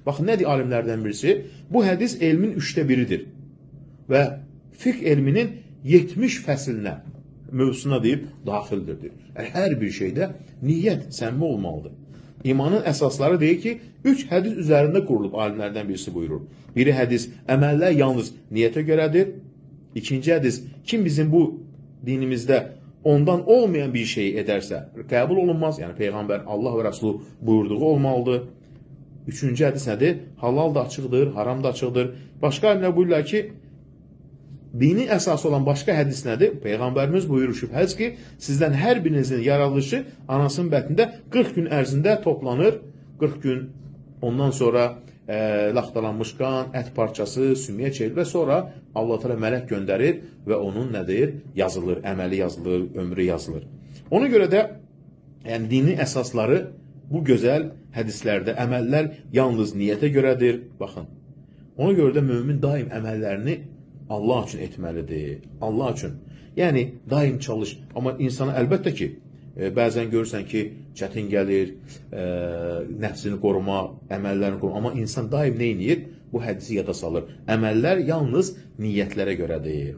Baxın, nədir alimlərdən birisi? Bu hədis elmin 1/3-dir və fiqh elminin 70 fəslinə, mövzusuna deyib, daxildir. Hər bir şeydə niyyət səmimi olmalıdır. İmanın əsasları deyir ki, 3 hədis üzərində qurulub, alimlərdən birisi buyurur. Biri hədis, əməllər yalnız niyyətə görədir. İkinci hədis, kim bizim bu dinimizdə ondan olmayan bir şeyi edərsə, qəbul olunmaz. Yəni, Peyğəmbər, Allah və Rəsulü buyurduğu olmalıdır. Üçüncü hədis nədir? Halal da açıqdır, haram da açıqdır. Başqa alimlər buyururlar ki, dini əsası olan başqa hədis nədir? Peyğəmbərimiz buyurur şübhəsiz ki, sizdən hər birinizin yaradılışı anasının bətnində 40 gün ərzində toplanır. 40 gün ondan sonra laxtalanmış qan, ət parçası, sümüyə çeyilir və sonra Allah təala mələk göndərir və onun nədir? Yazılır, əməli yazılır, ömrü yazılır. Ona görə də yəni dinin əsasları bu gözəl hədislərdə, əməllər yalnız niyyətə görədir. Baxın, ona görə də mömin daim əməllərini Allah üçün etməlidir. Allah üçün. Yəni, daim çalış. Amma insana əlbəttə ki, bəzən görürsən ki, çətin gəlir, nəfsini qoruma, əməllərini qoruma. Amma insan daim nə edir? Bu hədisi yada salır. Əməllər yalnız niyyətlərə görədir.